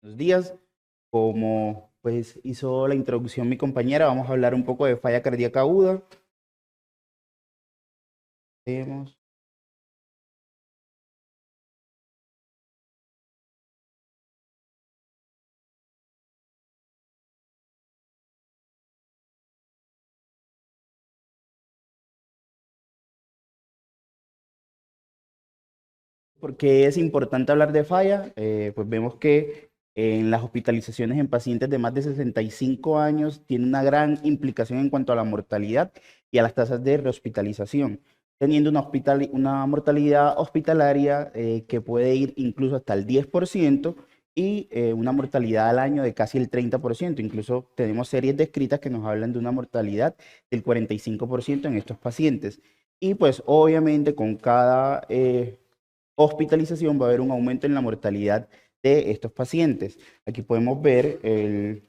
Buenos días. Como pues hizo la introducción mi compañera, vamos a hablar un poco de falla cardíaca aguda. Vemos. ¿Por qué es importante hablar de falla? Pues vemos que en las hospitalizaciones en pacientes de más de 65 años tiene una gran implicación en cuanto a la mortalidad y a las tasas de rehospitalización, teniendo una mortalidad hospitalaria que puede ir incluso hasta el 10% y una mortalidad al año de casi el 30%. Incluso tenemos series descritas que nos hablan de una mortalidad del 45% en estos pacientes. Y pues obviamente con cada hospitalización va a haber un aumento en la mortalidad de estos pacientes. Aquí podemos ver el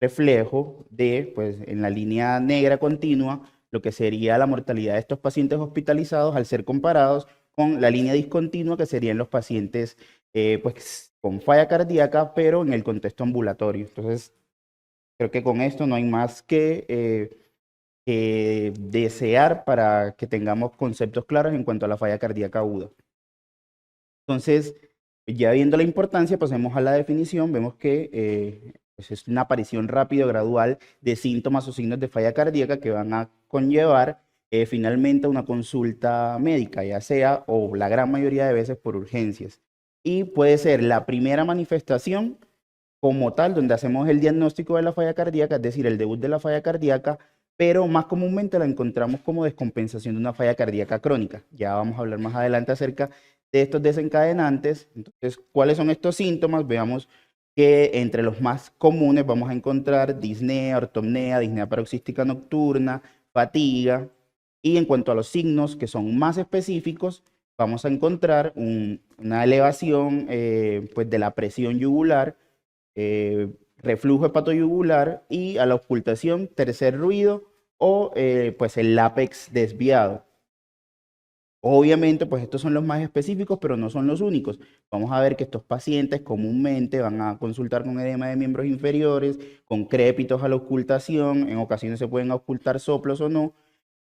reflejo de, pues, en la línea negra continua, lo que sería la mortalidad de estos pacientes hospitalizados al ser comparados con la línea discontinua, que serían los pacientes pues, con falla cardíaca, pero en el contexto ambulatorio. Entonces, creo que con esto no hay más que desear para que tengamos conceptos claros en cuanto a la falla cardíaca aguda. Entonces, ya viendo la importancia, pasemos a la definición. Vemos que pues es una aparición rápida o gradual de síntomas o signos de falla cardíaca que van a conllevar finalmente una consulta médica, ya sea o la gran mayoría de veces por urgencias. Y puede ser la primera manifestación como tal, donde hacemos el diagnóstico de la falla cardíaca, es decir, el debut de la falla cardíaca, pero más comúnmente la encontramos como descompensación de una falla cardíaca crónica. Ya vamos a hablar más adelante acerca de estos desencadenantes. Entonces, ¿cuáles son estos síntomas? Veamos que entre los más comunes vamos a encontrar disnea, ortopnea, disnea paroxística nocturna, fatiga. Y en cuanto a los signos que son más específicos, vamos a encontrar una elevación pues de la presión yugular, reflujo hepatoyugular y a la ocultación, tercer ruido o pues el lápex desviado. Obviamente, pues estos son los más específicos, pero no son los únicos. Vamos a ver que estos pacientes comúnmente van a consultar con edema de miembros inferiores, con crépitos a la ocultación, en ocasiones se pueden ocultar soplos o no,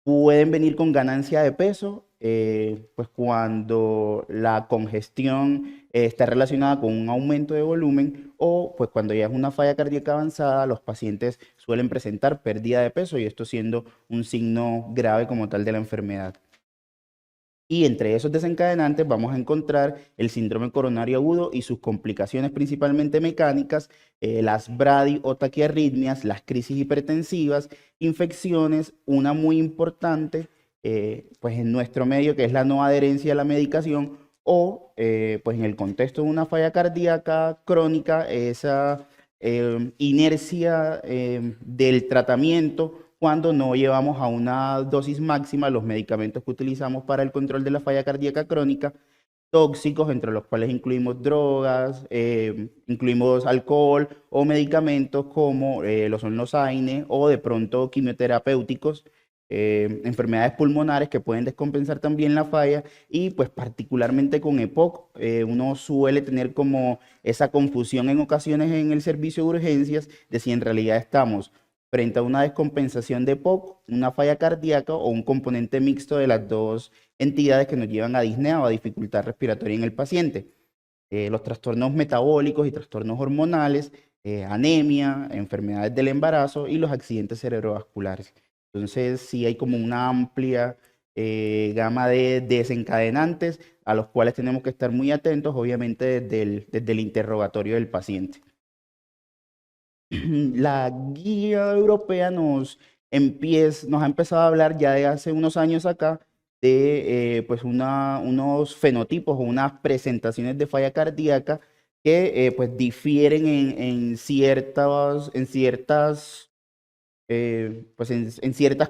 pueden venir con ganancia de peso, pues cuando la congestión está relacionada con un aumento de volumen o pues cuando ya es una falla cardíaca avanzada, los pacientes suelen presentar pérdida de peso y esto siendo un signo grave como tal de la enfermedad. Y entre esos desencadenantes vamos a encontrar el síndrome coronario agudo y sus complicaciones principalmente mecánicas, las bradi o taquiarritmias, las crisis hipertensivas, infecciones, una muy importante pues en nuestro medio que es la no adherencia a la medicación o pues en el contexto de una falla cardíaca crónica, esa inercia del tratamiento cuando no llevamos a una dosis máxima los medicamentos que utilizamos para el control de la falla cardíaca crónica, tóxicos, entre los cuales incluimos drogas, incluimos alcohol o medicamentos como lo son los AINE o de pronto quimioterapéuticos, enfermedades pulmonares que pueden descompensar también la falla y pues particularmente con EPOC uno suele tener como esa confusión en ocasiones en el servicio de urgencias de si en realidad estamos frente a una descompensación de EPOC, una falla cardíaca o un componente mixto de las dos entidades que nos llevan a disnea o a dificultad respiratoria en el paciente. Los trastornos metabólicos y trastornos hormonales, anemia, enfermedades del embarazo y los accidentes cerebrovasculares. Entonces, sí hay como una amplia gama de desencadenantes a los cuales tenemos que estar muy atentos, obviamente desde el interrogatorio del paciente. La guía europea nos ha empezado a hablar ya de hace unos años acá de pues unos fenotipos o unas presentaciones de falla cardíaca que pues difieren en ciertas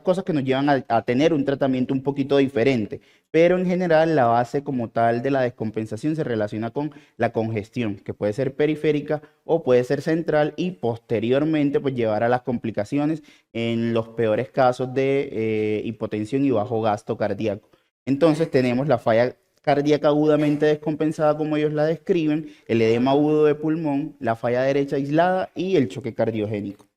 cosas que nos llevan a tener un tratamiento un poquito diferente. Pero en general la base como tal de la descompensación se relaciona con la congestión, que puede ser periférica o puede ser central y posteriormente pues llevar a las complicaciones en los peores casos de hipotensión y bajo gasto cardíaco. Entonces tenemos la falla cardíaca agudamente descompensada, como ellos la describen, el edema agudo de pulmón, la falla derecha aislada y el choque cardiogénico.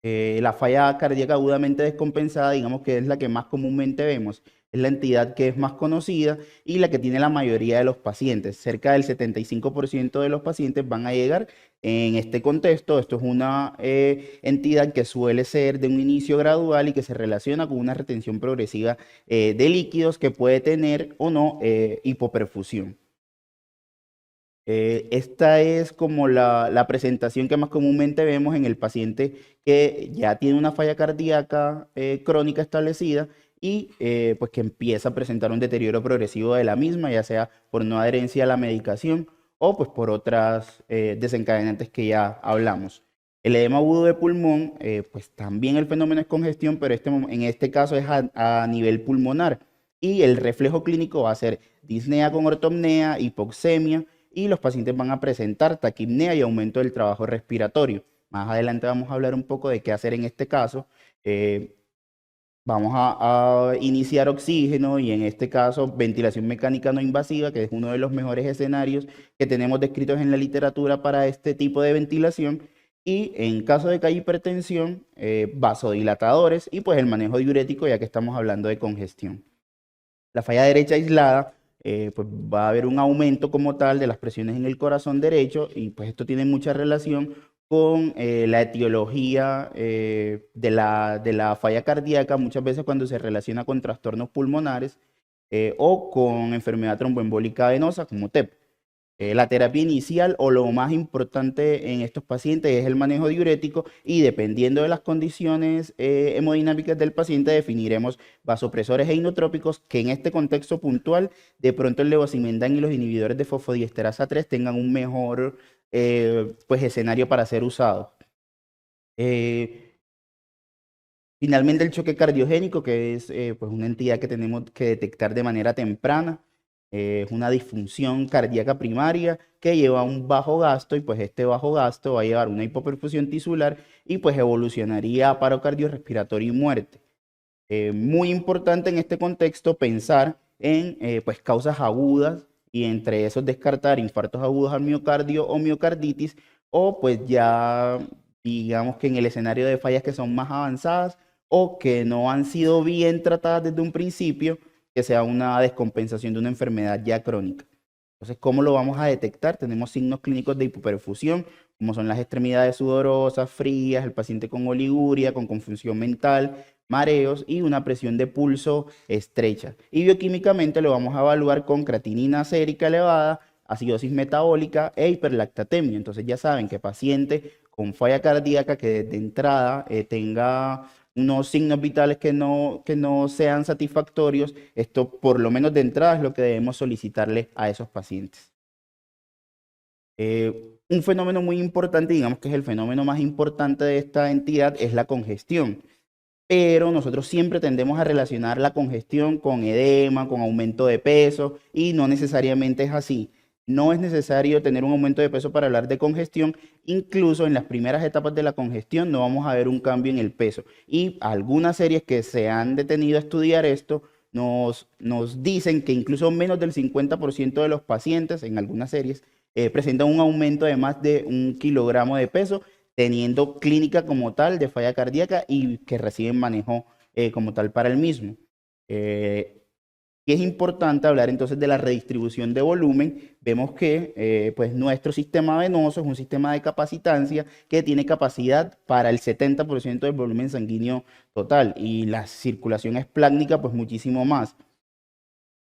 La falla cardíaca agudamente descompensada, digamos que es la que más comúnmente vemos, es la entidad que es más conocida y la que tiene la mayoría de los pacientes. Cerca del 75% de los pacientes van a llegar en este contexto. Esto es una entidad que suele ser de un inicio gradual y que se relaciona con una retención progresiva de líquidos que puede tener o no hipoperfusión. Esta es como la presentación que más comúnmente vemos en el paciente que ya tiene una falla cardíaca crónica establecida y pues que empieza a presentar un deterioro progresivo de la misma, ya sea por no adherencia a la medicación o pues por otras desencadenantes que ya hablamos. El edema agudo de pulmón, pues también el fenómeno es congestión, pero en este caso es a nivel pulmonar y el reflejo clínico va a ser disnea con ortopnea, hipoxemia, y los pacientes van a presentar taquipnea y aumento del trabajo respiratorio. Más adelante vamos a hablar un poco de qué hacer en este caso. Vamos a iniciar oxígeno y en este caso ventilación mecánica no invasiva, que es uno de los mejores escenarios que tenemos descritos en la literatura para este tipo de ventilación. Y en caso de que haya hipertensión, vasodilatadores y pues el manejo diurético, ya que estamos hablando de congestión. La falla derecha aislada, pues va a haber un aumento como tal de las presiones en el corazón derecho y pues esto tiene mucha relación con la etiología de la falla cardíaca, muchas veces cuando se relaciona con trastornos pulmonares o con enfermedad tromboembólica venosa como TEP. La terapia inicial o lo más importante en estos pacientes es el manejo diurético y dependiendo de las condiciones hemodinámicas del paciente definiremos vasopresores e inotrópicos que en este contexto puntual de pronto el levosimendan y los inhibidores de fosfodiesterasa 3 tengan un mejor pues, escenario para ser usados. Finalmente el choque cardiogénico, que es pues una entidad que tenemos que detectar de manera temprana. Es una disfunción cardíaca primaria que lleva a un bajo gasto y pues este bajo gasto va a llevar a una hipoperfusión tisular y pues evolucionaría a paro cardiorrespiratorio y muerte. Muy importante en este contexto pensar en pues causas agudas y entre esos descartar infartos agudos al miocardio o miocarditis o pues ya digamos que en el escenario de fallas que son más avanzadas o que no han sido bien tratadas desde un principio, que sea una descompensación de una enfermedad ya crónica. Entonces, ¿cómo lo vamos a detectar? Tenemos signos clínicos de hipoperfusión, como son las extremidades sudorosas, frías, el paciente con oliguria, con confusión mental, mareos y una presión de pulso estrecha. Y bioquímicamente lo vamos a evaluar con creatinina sérica elevada, acidosis metabólica e hiperlactatemia. Entonces ya saben que paciente con falla cardíaca que desde entrada tenga unos signos vitales que no sean satisfactorios, esto por lo menos de entrada es lo que debemos solicitarle a esos pacientes. Un fenómeno muy importante, digamos que es el fenómeno más importante de esta entidad, es la congestión. Pero nosotros siempre tendemos a relacionar la congestión con edema, con aumento de peso, y no necesariamente es así. No es necesario tener un aumento de peso para hablar de congestión. Incluso en las primeras etapas de la congestión no vamos a ver un cambio en el peso. Y algunas series que se han detenido a estudiar esto nos dicen que incluso menos del 50% de los pacientes en algunas series presentan un aumento de más de 1 kilogramo de peso teniendo clínica como tal de falla cardíaca y que reciben manejo como tal para el mismo. Y es importante hablar entonces de la redistribución de volumen. Vemos que pues nuestro sistema venoso es un sistema de capacitancia que tiene capacidad para el 70% del volumen sanguíneo total y la circulación esplácnica pues muchísimo más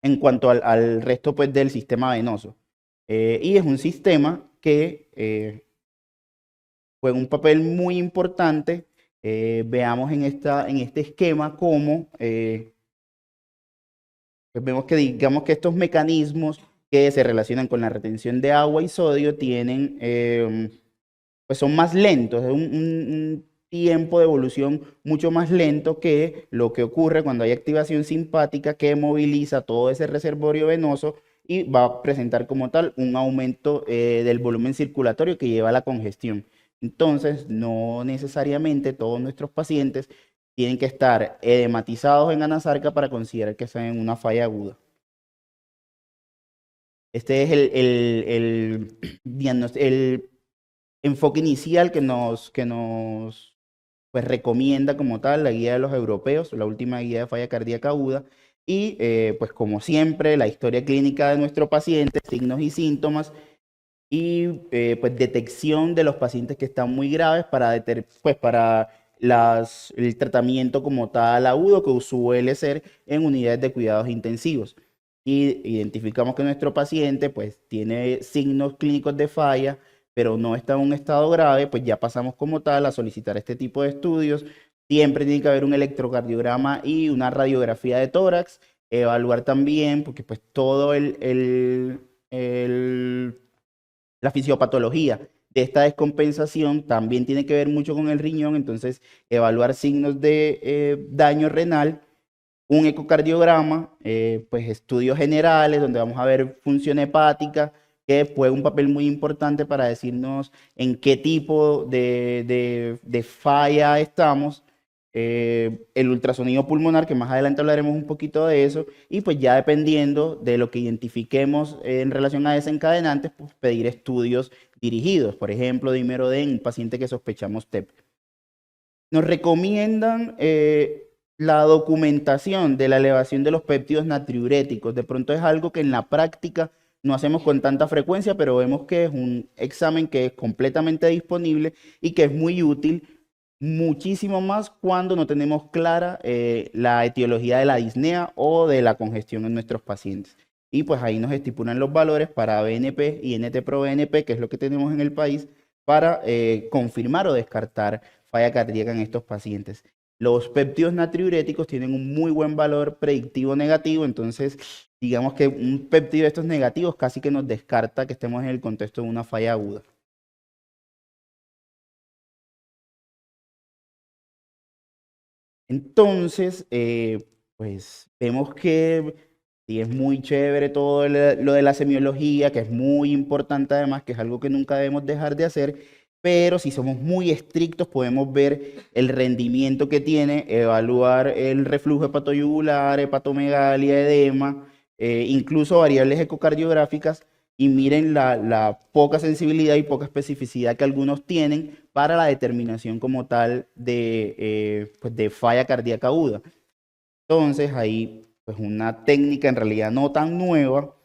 en cuanto al resto pues del sistema venoso. Y es un sistema que juega un papel muy importante. Veamos en este esquema cómo pues vemos que digamos que estos mecanismos que se relacionan con la retención de agua y sodio tienen, pues son más lentos, es un tiempo de evolución mucho más lento que lo que ocurre cuando hay activación simpática que moviliza todo ese reservorio venoso y va a presentar como tal un aumento del volumen circulatorio que lleva a la congestión. Entonces, no necesariamente todos nuestros pacientes tienen que estar edematizados en anasarca para considerar que están en una falla aguda. Este es el enfoque inicial que nos pues, recomienda como tal la guía de los europeos, la última guía de falla cardíaca aguda. Y pues como siempre, la historia clínica de nuestro paciente, signos y síntomas, y pues detección de los pacientes que están muy graves pues, para el tratamiento como tal agudo que suele ser en unidades de cuidados intensivos. Y identificamos que nuestro paciente pues tiene signos clínicos de falla, pero no está en un estado grave, pues ya pasamos como tal a solicitar este tipo de estudios. Siempre tiene que haber un electrocardiograma y una radiografía de tórax, evaluar también, porque pues todo la fisiopatología de esta descompensación también tiene que ver mucho con el riñón, entonces evaluar signos de daño renal, un ecocardiograma, pues estudios generales donde vamos a ver función hepática, que juega un papel muy importante para decirnos en qué tipo de falla estamos. El ultrasonido pulmonar, que más adelante hablaremos un poquito de eso, y pues ya dependiendo de lo que identifiquemos en relación a desencadenantes, pues pedir estudios dirigidos, por ejemplo, dímero de en un paciente que sospechamos TEP. Nos recomiendan la documentación de la elevación de los péptidos natriuréticos. De pronto es algo que en la práctica no hacemos con tanta frecuencia, pero vemos que es un examen que es completamente disponible y que es muy útil, muchísimo más cuando no tenemos clara la etiología de la disnea o de la congestión en nuestros pacientes. Y pues ahí nos estipulan los valores para BNP y NT-proBNP, que es lo que tenemos en el país, para confirmar o descartar falla cardíaca en estos pacientes. Los péptidos natriuréticos tienen un muy buen valor predictivo negativo, entonces digamos que un péptido de estos negativos casi que nos descarta que estemos en el contexto de una falla aguda. Entonces, pues vemos que sí es muy chévere todo lo de la semiología, que es muy importante además, que es algo que nunca debemos dejar de hacer, pero si somos muy estrictos podemos ver el rendimiento que tiene, evaluar el reflujo hepatoyugular, hepatomegalia, edema, incluso variables ecocardiográficas, y miren la poca sensibilidad y poca especificidad que algunos tienen para la determinación como tal pues de falla cardíaca aguda. Entonces, ahí, pues una técnica en realidad no tan nueva,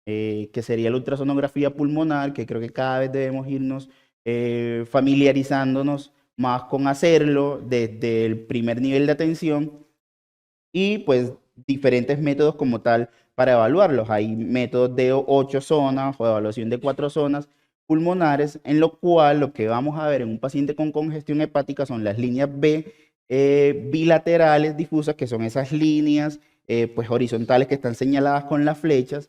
que sería la ultrasonografía pulmonar, que creo que cada vez debemos irnos familiarizándonos más con hacerlo desde el primer nivel de atención, y pues diferentes métodos como tal para evaluarlos. Hay métodos de 8 zonas o evaluación de 4 zonas pulmonares, en lo cual lo que vamos a ver en un paciente con congestión hepática son las líneas B bilaterales difusas, que son esas líneas pues horizontales que están señaladas con las flechas.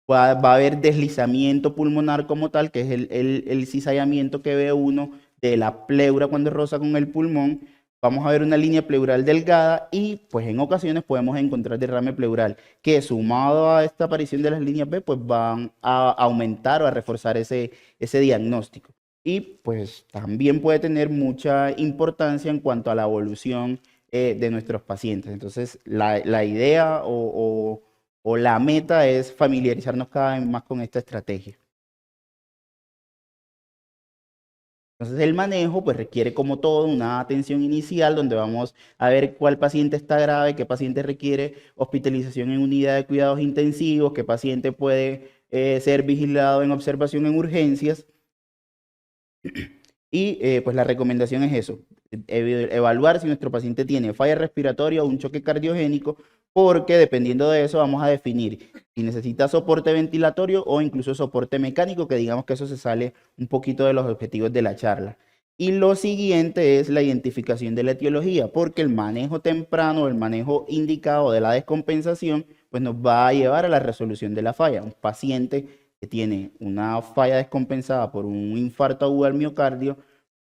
Va a haber deslizamiento pulmonar como tal, que es el cizallamiento que ve uno de la pleura cuando roza con el pulmón. Vamos a ver una línea pleural delgada y pues en ocasiones podemos encontrar derrame pleural, que sumado a esta aparición de las líneas B, pues van a aumentar o a reforzar ese diagnóstico. Y pues también puede tener mucha importancia en cuanto a la evolución de nuestros pacientes. Entonces, la idea o la meta es familiarizarnos cada vez más con esta estrategia. Entonces el manejo pues requiere como todo una atención inicial donde vamos a ver cuál paciente está grave, qué paciente requiere hospitalización en unidad de cuidados intensivos, qué paciente puede ser vigilado en observación en urgencias. Y pues la recomendación es eso, evaluar si nuestro paciente tiene falla respiratoria o un choque cardiogénico, porque dependiendo de eso vamos a definir si necesita soporte ventilatorio o incluso soporte mecánico, que digamos que eso se sale un poquito de los objetivos de la charla. Y lo siguiente es la identificación de la etiología, porque el manejo temprano, el manejo indicado de la descompensación, pues nos va a llevar a la resolución de la falla. Un paciente que tiene una falla descompensada por un infarto agudo al miocardio,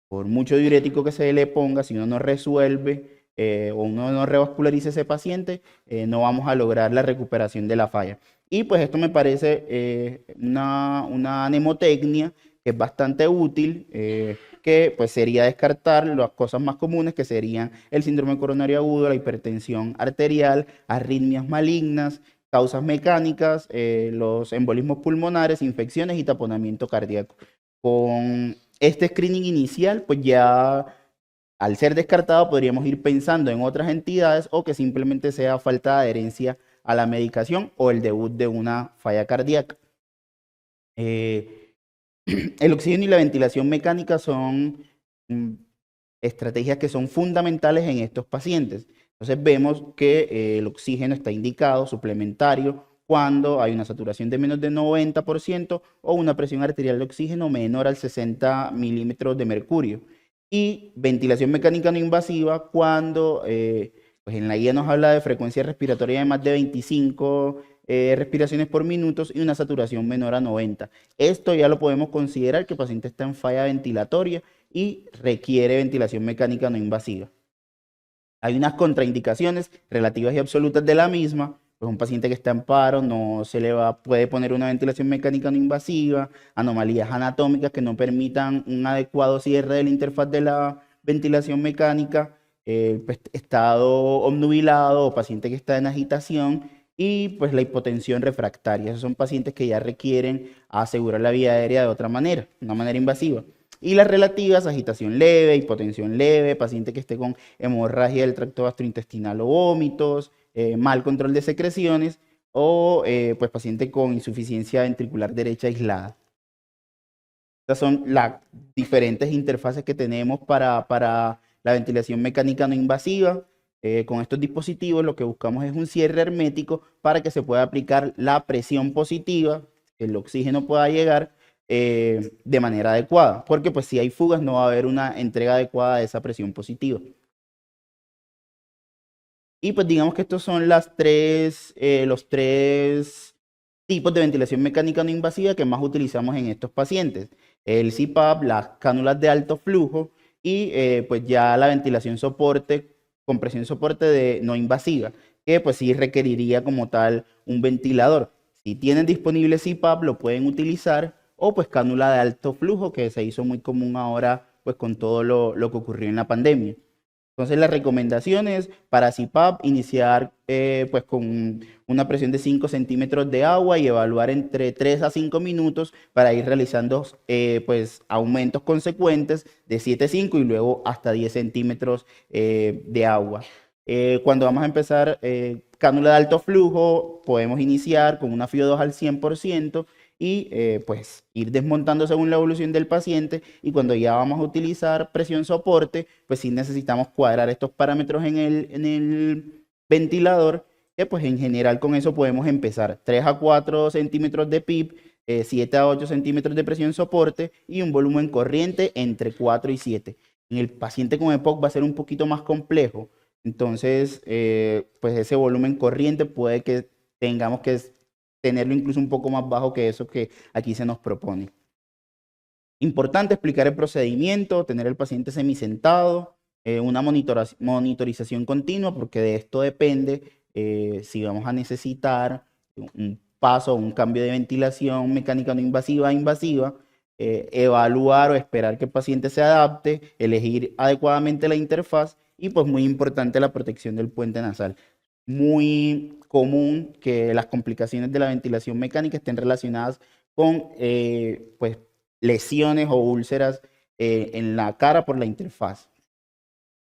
por mucho diurético que se le ponga, si uno no resuelve o uno no revasculariza ese paciente, no vamos a lograr la recuperación de la falla. Y pues esto me parece una mnemotecnia que es bastante útil, que pues sería descartar las cosas más comunes, que serían el síndrome coronario agudo, la hipertensión arterial, arritmias malignas, causas mecánicas, los embolismos pulmonares, infecciones y taponamiento cardíaco. Con este screening inicial, pues ya al ser descartado podríamos ir pensando en otras entidades o que simplemente sea falta de adherencia a la medicación o el debut de una falla cardíaca. El oxígeno y la ventilación mecánica son estrategias que son fundamentales en estos pacientes. Entonces vemos que el oxígeno está indicado suplementario cuando hay una saturación de menos de 90% o una presión arterial de oxígeno menor al 60 milímetros de mercurio. Y ventilación mecánica no invasiva cuando pues en la guía nos habla de frecuencia respiratoria de más de 25 respiraciones por minuto y una saturación menor a 90. Esto ya lo podemos considerar que el paciente está en falla ventilatoria y requiere ventilación mecánica no invasiva. Hay unas contraindicaciones relativas y absolutas de la misma. Pues un paciente que está en paro no se le puede poner una ventilación mecánica no invasiva, anomalías anatómicas que no permitan un adecuado cierre de la interfaz de la ventilación mecánica, pues, estado obnubilado o paciente que está en agitación y pues la hipotensión refractaria. Esos son pacientes que ya requieren asegurar la vía aérea de otra manera, una manera invasiva. Y las relativas, agitación leve, hipotensión leve, paciente que esté con hemorragia del tracto gastrointestinal o vómitos, mal control de secreciones o pues paciente con insuficiencia ventricular derecha aislada. Estas son las diferentes interfaces que tenemos para la ventilación mecánica no invasiva. Con estos dispositivos lo que buscamos es un cierre hermético para que se pueda aplicar la presión positiva, que el oxígeno pueda llegar de manera adecuada, porque pues si hay fugas no va a haber una entrega adecuada de esa presión positiva. Y pues digamos que estos son los tres tipos de ventilación mecánica no invasiva que más utilizamos en estos pacientes. El CPAP, las cánulas de alto flujo y pues ya la ventilación soporte, compresión soporte de no invasiva, que pues sí requeriría como tal un ventilador. Si tienen disponible CPAP lo pueden utilizar o pues cánula de alto flujo que se hizo muy común ahora pues con todo lo que ocurrió en la pandemia. Entonces, las recomendaciones para CPAP, iniciar pues con una presión de 5 centímetros de agua y evaluar entre 3 a 5 minutos para ir realizando pues aumentos consecuentes de 7,5 y luego hasta 10 centímetros de agua. Cuando vamos a empezar cánula de alto flujo, podemos iniciar con una FiO2 al 100% y pues ir desmontando según la evolución del paciente y cuando ya vamos a utilizar presión soporte, pues sí necesitamos cuadrar estos parámetros en el ventilador, que pues en general con eso podemos empezar 3 a 4 centímetros de PIB, 7 a 8 centímetros de presión soporte y un volumen corriente entre 4 y 7. En el paciente con EPOC va a ser un poquito más complejo, entonces pues ese volumen corriente puede que tengamos que tenerlo incluso un poco más bajo que eso que aquí se nos propone. Importante explicar el procedimiento, tener el paciente semisentado, una monitorización continua, porque de esto depende si vamos a necesitar un paso o un cambio de ventilación mecánica no invasiva a invasiva, evaluar o esperar que el paciente se adapte, elegir adecuadamente la interfaz y pues muy importante la protección del puente nasal. Muy común que las complicaciones de la ventilación mecánica estén relacionadas con pues, lesiones o úlceras en la cara por la interfaz.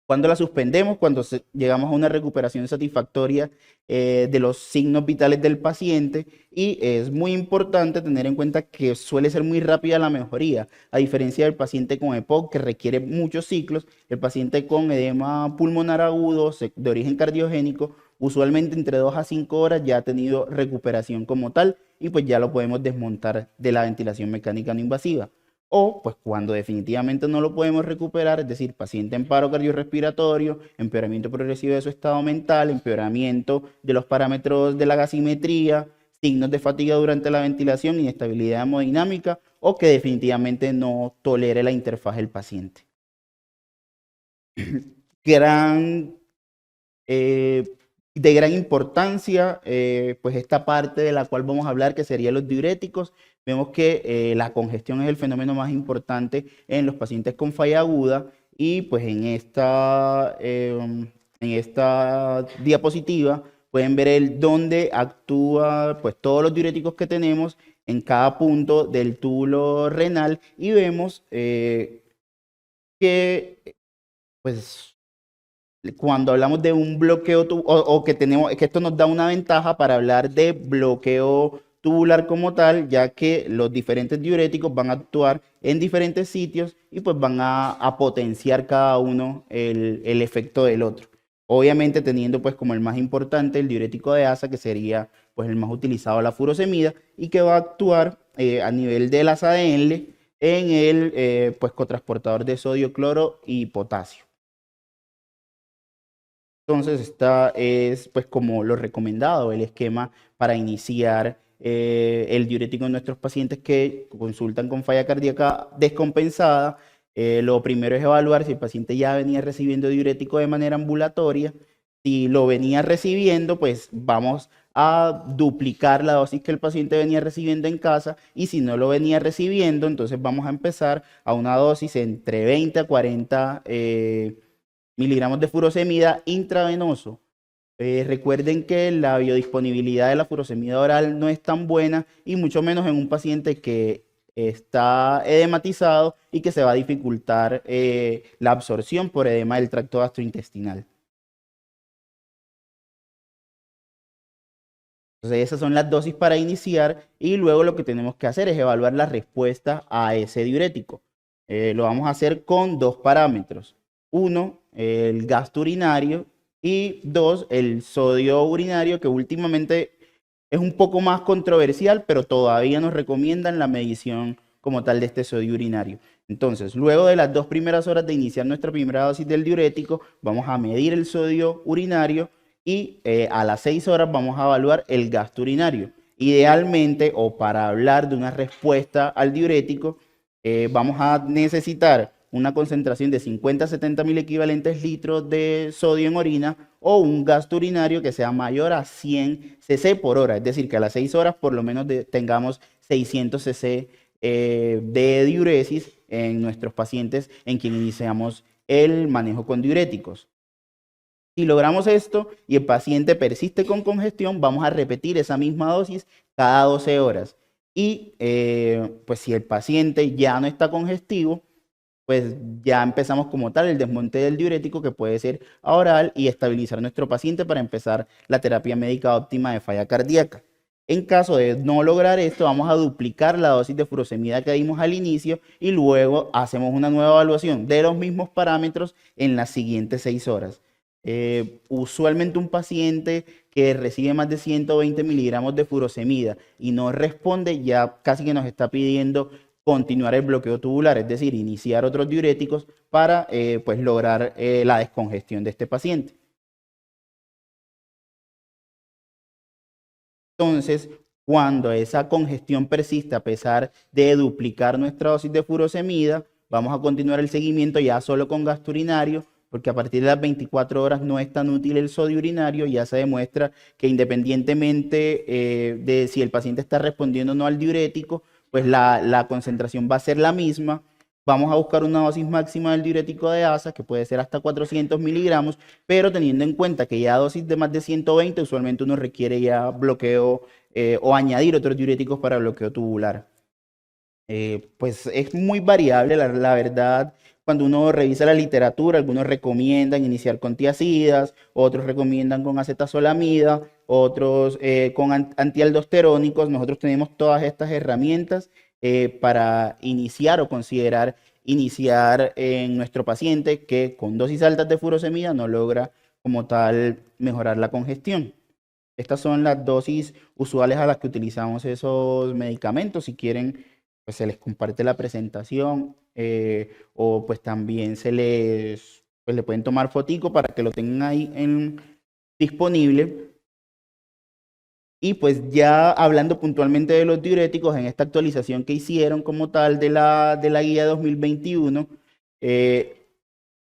Cuando la suspendemos, cuando llegamos a una recuperación satisfactoria de los signos vitales del paciente y es muy importante tener en cuenta que suele ser muy rápida la mejoría, a diferencia del paciente con EPOC que requiere muchos ciclos, el paciente con edema pulmonar agudo de origen cardiogénico, usualmente entre 2 a 5 horas ya ha tenido recuperación como tal y pues ya lo podemos desmontar de la ventilación mecánica no invasiva. O, pues cuando definitivamente no lo podemos recuperar, es decir, paciente en paro cardiorrespiratorio, empeoramiento progresivo de su estado mental, empeoramiento de los parámetros de la gasimetría, signos de fatiga durante la ventilación, inestabilidad hemodinámica, o que definitivamente no tolere la interfaz del paciente. De gran importancia, pues esta parte de la cual vamos a hablar, que serían los diuréticos. Vemos que la congestión es el fenómeno más importante en los pacientes con falla aguda y pues en esta diapositiva pueden ver dónde actúa pues todos los diuréticos que tenemos en cada punto del túbulo renal y vemos que pues cuando hablamos de un bloqueo o que tenemos, que esto nos da una ventaja para hablar de bloqueo tubular como tal, ya que los diferentes diuréticos van a actuar en diferentes sitios y pues van a potenciar cada uno el efecto del otro. Obviamente teniendo pues como el más importante el diurético de asa, que sería pues el más utilizado, la furosemida, y que va a actuar a nivel del ASA-Denle en el pues cotransportador de sodio, cloro y potasio. Entonces, esta es pues como lo recomendado, el esquema para iniciar el diurético en nuestros pacientes que consultan con falla cardíaca descompensada. Lo primero es evaluar si el paciente ya venía recibiendo diurético de manera ambulatoria. Si lo venía recibiendo, pues vamos a duplicar la dosis que el paciente venía recibiendo en casa, y si no lo venía recibiendo, entonces vamos a empezar a una dosis entre 20 a 40 miligramos de furosemida intravenoso. Recuerden que la biodisponibilidad de la furosemida oral no es tan buena, y mucho menos en un paciente que está edematizado y que se va a dificultar la absorción por edema del tracto gastrointestinal. Entonces esas son las dosis para iniciar, y luego lo que tenemos que hacer es evaluar la respuesta a ese diurético. Lo vamos a hacer con dos parámetros. Uno, el gasto urinario, y dos, el sodio urinario, que últimamente es un poco más controversial, pero todavía nos recomiendan la medición como tal de este sodio urinario. Entonces, luego de las 2 primeras horas de iniciar nuestra primera dosis del diurético, vamos a medir el sodio urinario, y a las 6 horas vamos a evaluar el gasto urinario. Idealmente, o para hablar de una respuesta al diurético, vamos a necesitar una concentración de 50 a 70 mil equivalentes litros de sodio en orina, o un gasto urinario que sea mayor a 100 cc por hora. Es decir, que a las 6 horas por lo menos tengamos 600 cc de diuresis en nuestros pacientes en quien iniciamos el manejo con diuréticos. Si logramos esto y el paciente persiste con congestión, vamos a repetir esa misma dosis cada 12 horas. Y pues si el paciente ya no está congestivo, pues ya empezamos como tal el desmonte del diurético, que puede ser a oral, y estabilizar nuestro paciente para empezar la terapia médica óptima de falla cardíaca. En caso de no lograr esto, vamos a duplicar la dosis de furosemida que dimos al inicio, y luego hacemos una nueva evaluación de los mismos parámetros en las siguientes 6 horas. Usualmente un paciente que recibe más de 120 miligramos de furosemida y no responde, ya casi que nos está pidiendo continuar el bloqueo tubular, es decir, iniciar otros diuréticos para pues lograr la descongestión de este paciente. Entonces, cuando esa congestión persiste a pesar de duplicar nuestra dosis de furosemida, vamos a continuar el seguimiento ya solo con gasto urinario, porque a partir de las 24 horas no es tan útil el sodio urinario. Ya se demuestra que independientemente de si el paciente está respondiendo o no al diurético, pues la concentración va a ser la misma. Vamos a buscar una dosis máxima del diurético de asa, que puede ser hasta 400 miligramos, pero teniendo en cuenta que ya dosis de más de 120, usualmente uno requiere ya bloqueo o añadir otros diuréticos para bloqueo tubular. Pues es muy variable, la verdad. Cuando uno revisa la literatura, algunos recomiendan iniciar con tiazidas, otros recomiendan con acetazolamida, otros con antialdosterónicos. Nosotros tenemos todas estas herramientas para iniciar o considerar iniciar en nuestro paciente que con dosis altas de furosemida no logra como tal mejorar la congestión. Estas son las dosis usuales a las que utilizamos esos medicamentos. Si quieren, pues se les comparte la presentación o pues también pues le pueden tomar fotico para que lo tengan ahí disponible. Y pues ya hablando puntualmente de los diuréticos, en esta actualización que hicieron como tal de la guía 2021,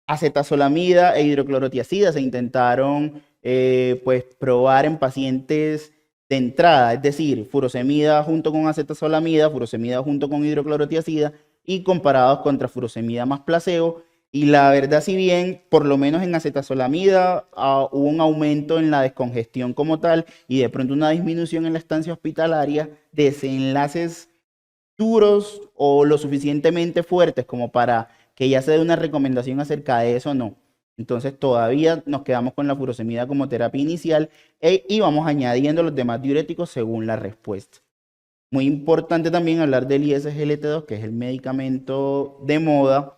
acetazolamida e hidroclorotiazida se intentaron pues probar en pacientes de entrada, es decir, furosemida junto con acetazolamida, furosemida junto con hidroclorotiazida, y comparados contra furosemida más placebo. Y la verdad, si bien por lo menos en acetazolamida hubo un aumento en la descongestión como tal y de pronto una disminución en la estancia hospitalaria, desenlaces duros o lo suficientemente fuertes como para que ya se dé una recomendación acerca de eso, no. Entonces todavía nos quedamos con la furosemida como terapia inicial y vamos añadiendo los demás diuréticos según la respuesta. Muy importante también hablar del ISGLT2, que es el medicamento de moda.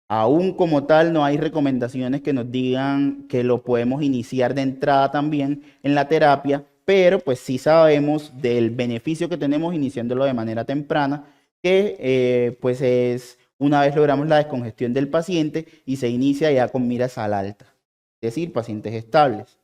Aún como tal, no hay recomendaciones que nos digan que lo podemos iniciar de entrada también en la terapia, pero pues sí sabemos del beneficio que tenemos iniciándolo de manera temprana, que pues es una vez logramos la descongestión del paciente y se inicia ya con miras al alta, es decir, pacientes estables.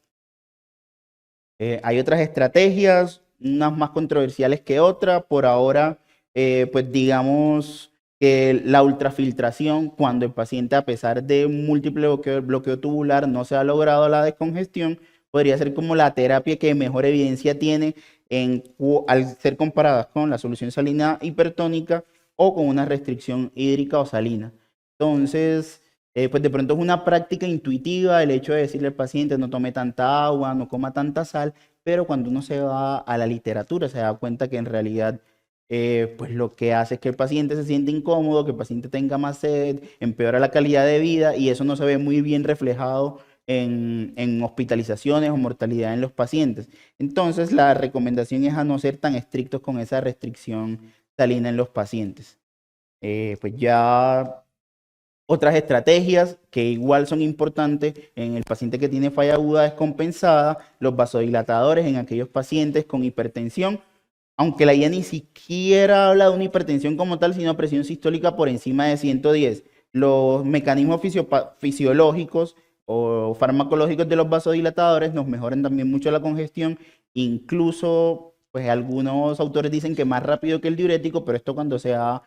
Hay otras estrategias, unas más controversiales que otras. Por ahora, pues digamos que la ultrafiltración, cuando el paciente, a pesar de un múltiple bloqueo tubular, no se ha logrado la descongestión, podría ser como la terapia que mejor evidencia tiene al ser comparadas con la solución salina hipertónica o con una restricción hídrica o salina. Entonces, pues de pronto es una práctica intuitiva el hecho de decirle al paciente no tome tanta agua, no coma tanta sal, pero cuando uno se va a la literatura se da cuenta que en realidad pues lo que hace es que el paciente se siente incómodo, que el paciente tenga más sed, empeora la calidad de vida y eso no se ve muy bien reflejado en hospitalizaciones o mortalidad en los pacientes. Entonces la recomendación es a no ser tan estrictos con esa restricción salina en los pacientes. Pues ya otras estrategias que igual son importantes en el paciente que tiene falla aguda descompensada, los vasodilatadores en aquellos pacientes con hipertensión, aunque la guía ni siquiera habla de una hipertensión como tal, sino presión sistólica por encima de 110. Los mecanismos fisiológicos o farmacológicos de los vasodilatadores nos mejoran también mucho la congestión, incluso pues algunos autores dicen que más rápido que el diurético, pero esto cuando se ha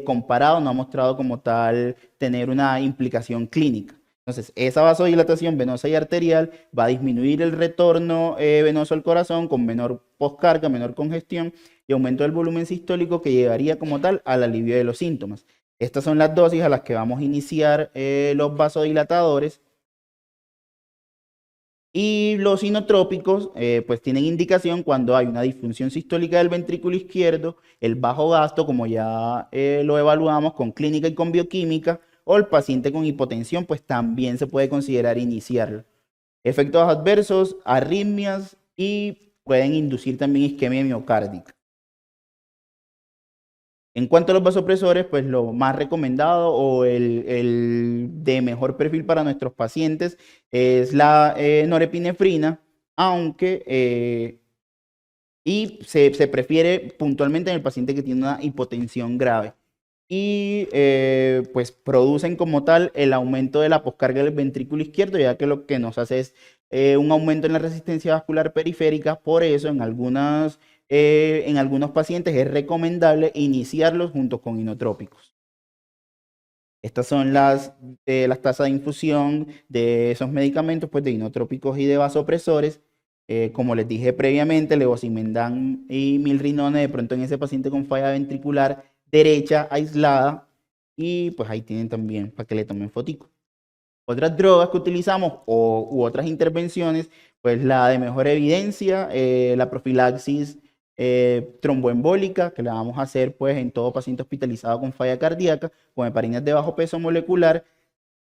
comparado no ha mostrado como tal tener una implicación clínica. Entonces, esa vasodilatación venosa y arterial va a disminuir el retorno venoso al corazón con menor postcarga, menor congestión y aumento del volumen sistólico que llevaría como tal al alivio de los síntomas. Estas son las dosis a las que vamos a iniciar los vasodilatadores. Y los inotrópicos, pues tienen indicación cuando hay una disfunción sistólica del ventrículo izquierdo, el bajo gasto, como ya lo evaluamos con clínica y con bioquímica, o el paciente con hipotensión, pues también se puede considerar iniciarlo. Efectos adversos, arritmias y pueden inducir también isquemia miocárdica. En cuanto a los vasopresores, pues lo más recomendado o el de mejor perfil para nuestros pacientes es la norepinefrina, aunque se prefiere puntualmente en el paciente que tiene una hipotensión grave. Y pues producen como tal el aumento de la poscarga del ventrículo izquierdo, ya que lo que nos hace es un aumento en la resistencia vascular periférica. Por eso en algunos pacientes es recomendable iniciarlos junto con inotrópicos. Estas son las tasas de infusión de esos medicamentos, pues de inotrópicos y de vasopresores. Como les dije previamente, levosimendan y milrinone de pronto en ese paciente con falla ventricular derecha aislada. Y pues ahí tienen también para que le tomen fotico. Otras drogas que utilizamos u otras intervenciones, pues la de mejor evidencia, la profilaxis tromboembólica, que la vamos a hacer pues en todo paciente hospitalizado con falla cardíaca, con heparinas de bajo peso molecular.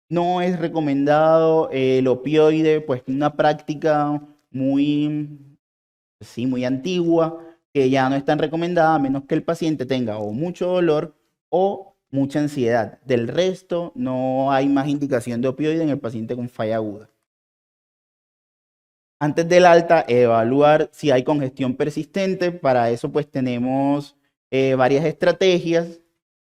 No es recomendado el opioide, pues una práctica muy, sí, muy antigua, que ya no es tan recomendada a menos que el paciente tenga o mucho dolor o mucha ansiedad. Del resto, no hay más indicación de opioide en el paciente con falla aguda. Antes del alta, evaluar si hay congestión persistente. Para eso, pues tenemos varias estrategias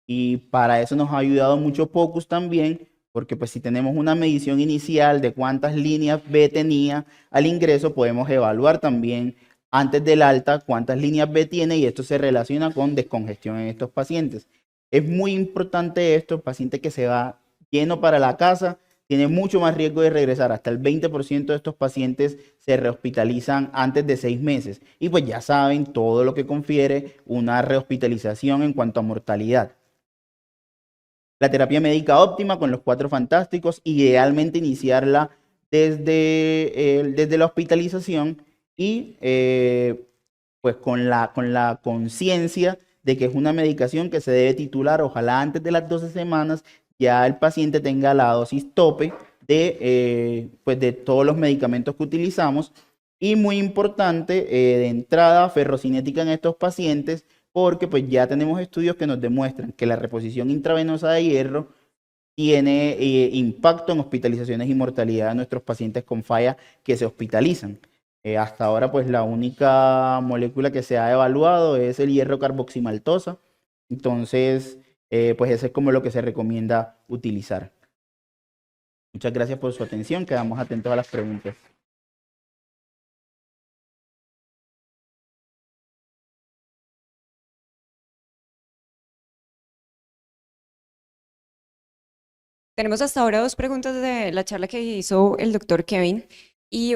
y para eso nos ha ayudado mucho POCUS también, porque pues si tenemos una medición inicial de cuántas líneas B tenía al ingreso, podemos evaluar también antes del alta cuántas líneas B tiene y esto se relaciona con descongestión en estos pacientes. Es muy importante esto, el paciente que se va lleno para la casa tiene mucho más riesgo de regresar. Hasta el 20% de estos pacientes se rehospitalizan antes de 6 meses. Y pues ya saben todo lo que confiere una rehospitalización en cuanto a mortalidad. la terapia médica óptima con los cuatro fantásticos, idealmente iniciarla desde la hospitalización y pues con la conciencia de que es una medicación que se debe titular, ojalá antes de las 12 semanas ya el paciente tenga la dosis tope pues de todos los medicamentos que utilizamos. Y muy importante, de entrada, ferrocinética en estos pacientes, porque pues ya tenemos estudios que nos demuestran que la reposición intravenosa de hierro tiene impacto en hospitalizaciones y mortalidad de nuestros pacientes con falla que se hospitalizan. Hasta ahora, pues la única molécula que se ha evaluado es el hierro carboximaltosa. Entonces, pues eso es como lo que se recomienda utilizar. Muchas gracias por su atención. Quedamos atentos a las preguntas. Tenemos hasta ahora dos preguntas de la charla que hizo el doctor Kevin y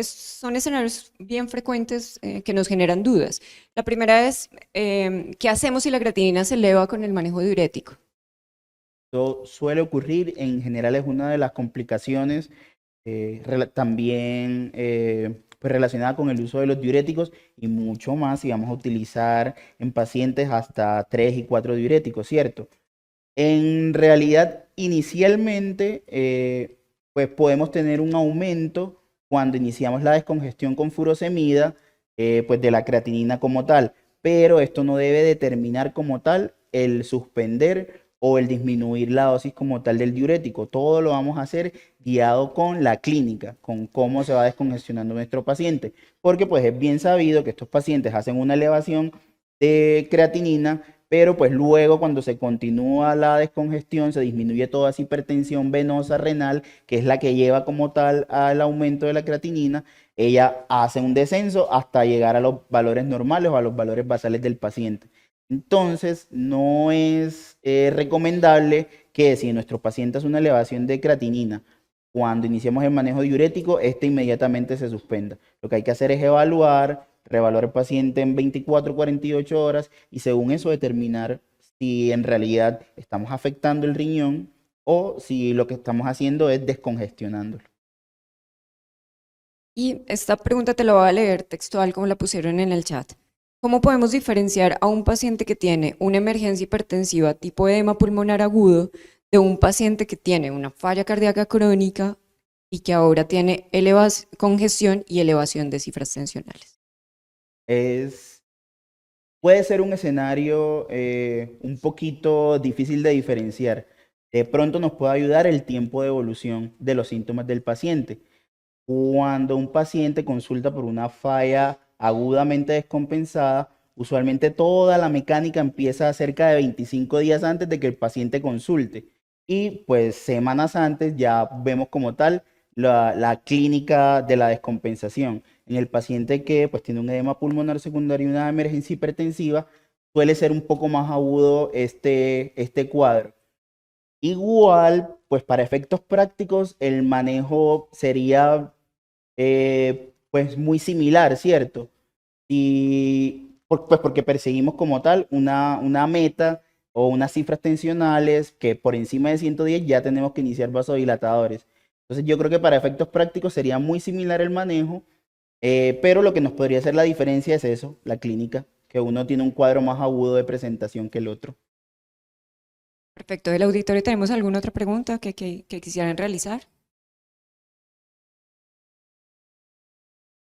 son escenarios bien frecuentes que nos generan dudas. La primera es, ¿qué hacemos si la creatinina se eleva con el manejo diurético? Esto suele ocurrir, en general es una de las complicaciones también pues relacionada con el uso de los diuréticos y mucho más si vamos a utilizar en pacientes hasta 3 y 4 diuréticos, ¿cierto? En realidad, inicialmente, pues podemos tener un aumento cuando iniciamos la descongestión con furosemida, pues de la creatinina como tal, pero esto no debe determinar como tal el suspender o el disminuir la dosis como tal del diurético. Todo lo vamos a hacer guiado con la clínica, con cómo se va descongestionando nuestro paciente, porque pues es bien sabido que estos pacientes hacen una elevación de creatinina, pero pues luego cuando se continúa la descongestión se disminuye toda esa hipertensión venosa renal, que es la que lleva como tal al aumento de la creatinina. Ella hace un descenso hasta llegar a los valores normales o a los valores basales del paciente. Entonces, no es recomendable que si nuestro paciente hace una elevación de creatinina, cuando iniciemos el manejo diurético, este inmediatamente se suspenda. Lo que hay que hacer es evaluar, reevaluar el paciente en 24, 48 horas y según eso determinar si en realidad estamos afectando el riñón o si lo que estamos haciendo es descongestionándolo. Y esta pregunta te la voy a leer textual como la pusieron en el chat. ¿Cómo podemos diferenciar a un paciente que tiene una emergencia hipertensiva tipo edema pulmonar agudo de un paciente que tiene una falla cardíaca crónica y que ahora tiene congestión y elevación de cifras tensionales? Puede ser un escenario un poquito difícil de diferenciar. De pronto nos puede ayudar el tiempo de evolución de los síntomas del paciente. Cuando un paciente consulta por una falla agudamente descompensada, usualmente toda la mecánica empieza cerca de 25 días antes de que el paciente consulte. Y pues semanas antes ya vemos como tal la clínica de la descompensación. En el paciente que pues tiene un edema pulmonar secundario y una emergencia hipertensiva, suele ser un poco más agudo este cuadro. Igual, pues para efectos prácticos, el manejo sería pues muy similar, ¿cierto? Pues porque perseguimos como tal una meta o unas cifras tensionales que por encima de 110 ya tenemos que iniciar vasodilatadores. Entonces yo creo que para efectos prácticos sería muy similar el manejo, pero lo que nos podría hacer la diferencia es eso, la clínica, que uno tiene un cuadro más agudo de presentación que el otro. Perfecto. ¿Del auditorio tenemos alguna otra pregunta que quisieran realizar?